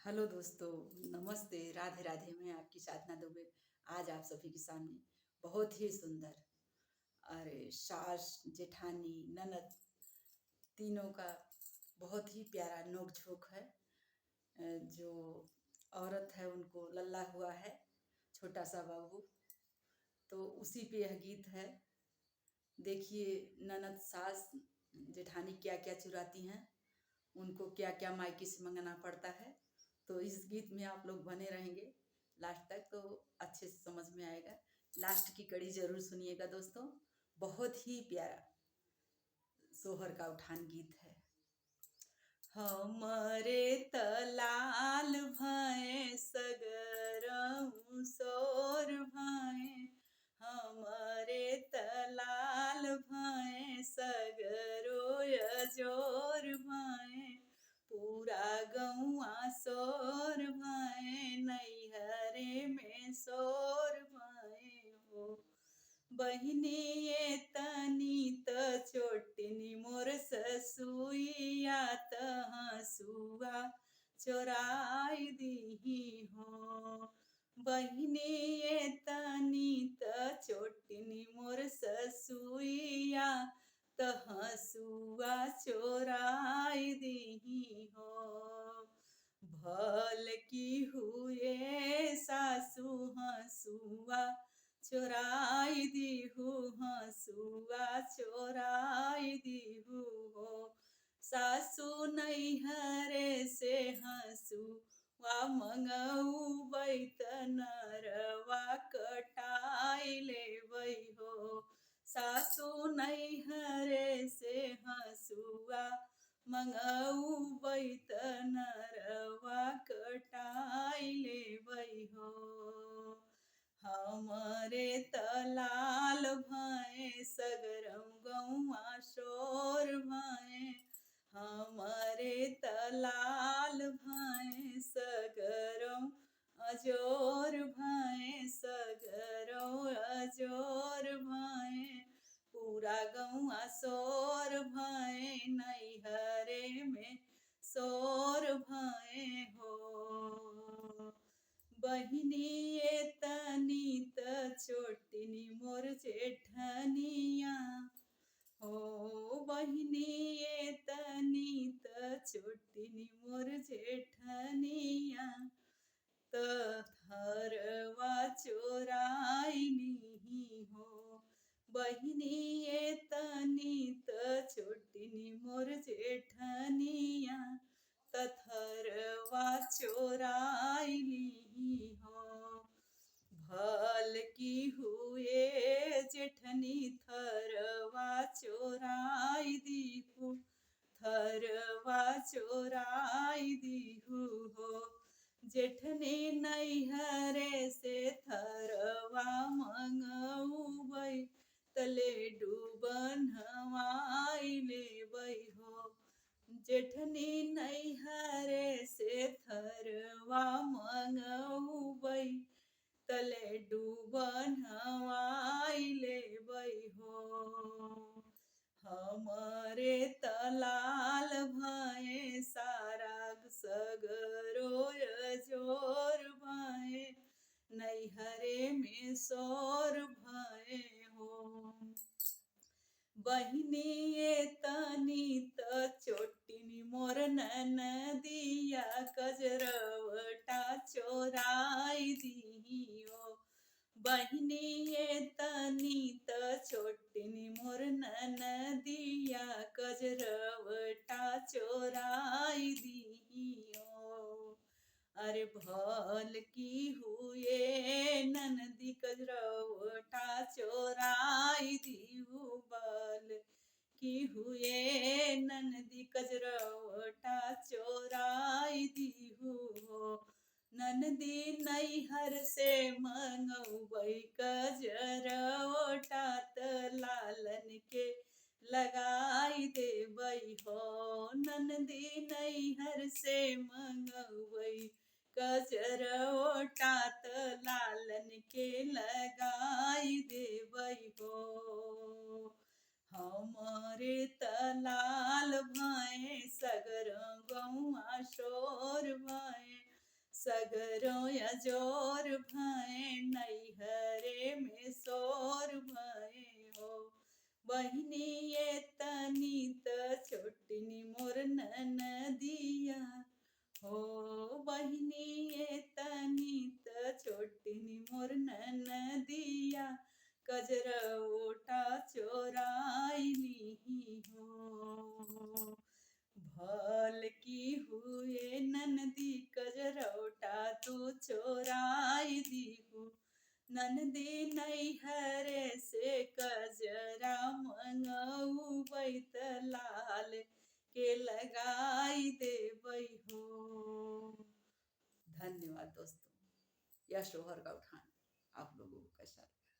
Hello दोस्तों, नमस्ते, राधे राधे। मैं आपकी साधना दुबे आज आप सभी के सामने बहुत ही सुंदर अरे सास जेठानी ननद तीनों का बहुत ही प्यारा नोक झोंक है। जो औरत है उनको लल्ला हुआ है छोटा सा बाबू, तो उसी पे यह गीत है। देखिए ननद सास जेठानी क्या क्या चुराती हैं, उनको क्या क्या मायके से मंगाना पड़ता है। तो इस गीत में आप लोग बने रहेंगे लास्ट तक तो अच्छे से समझ में आएगा। लास्ट की कड़ी जरूर सुनिएगा दोस्तों, बहुत ही प्यारा सोहर का उठान गीत है। हमरे तलाल भय सगरऊ सोर भय, हमरे तलाल भय सगरो जोर भय, पूरा गौआ सोर भय नैहरे में सोर भय हो। बहिनी ये तनी त छोटिनी मोर ससुइया त हसुआ चोराई दीही हो। बहिनी ये तनी त छोटिनी मोर ससुइया त हसुआ चोराई दीही हो। भल की हुए सासु हसुआ चोराई दीहू, हसुआ चोराई दीहू हो। सासु नैहरे से हसुआ मंगऊ बैत नरवा कटाई लेबै हो। सासु नैहरे से हसुआ मंगऊ बैत नरवा कटाई लेबै हो। हमरे तलाल भय सगरम गौआ शोर भय, हमरे तलाल भय सगरम अजोर भय, सगरो अजोर भय, पूरा गौआ सोर भय नैहरे में सोर भय हो। बहिनी ये तनी त छोटिनी मोर जेठनिया हो। बहिनी ये तनी त छोटिनी मोर जेठनिया त थरवा चोराई नी हो। बहिनी ये तनी त छोटिनी मोर जेठनिया तथरवा चोराई ली हो। भल की हुए जेठनी थरवा चोराई दीहू, थरवा चोराई दीहू हो। जेठनी नैहरे से थरवा मंगऊबै तले डूबन हवाई लेबै हो। जेठनी नैहरे से थरवा मंगऊबै तले डूबन हवाई लेबै हो। हमरे तलाल भय सारा सगरो जोर भय नैहरे में सोर भय हो। बहिनी ये तनी त छोटिनी मोर ननदिया कजरवटा चोराई दियो। बहिनी ये तनी त छोटिनी मोर ननदिया कजरवटा चोराई दियो। अरे भल की हुए ननदी कजरवटा चोराई दीहू, बल की हुए ननदी कजरवटा चोराई दीहू हो। ननदी नैहर से मंगऊबै कजरवटा त लालन के लगाई देबै हो। ननदी नैहर से मंगऊबै कजरवटा त लालन के लगाई देबै हो। हमरे तलाल भय सगर गौआ शोर भय, सगरों अजोर भये नैहरे में सोर भये हो। बहिनी ये तनी त छोटनी मोर ननदिया हो। बहिनी ये तनी त छोटनी मोर ननदिया कजरवोटा चोराइनी हो। भल की हुए ननदी कजरौटा तू चोराई दीहू। ननदी नैहरे से कजरा मंगौबै त लाल के लगाई देबै हो। धन्यवाद दोस्तों। यह शोहर का उठान आप लोगों को कैसा लगा?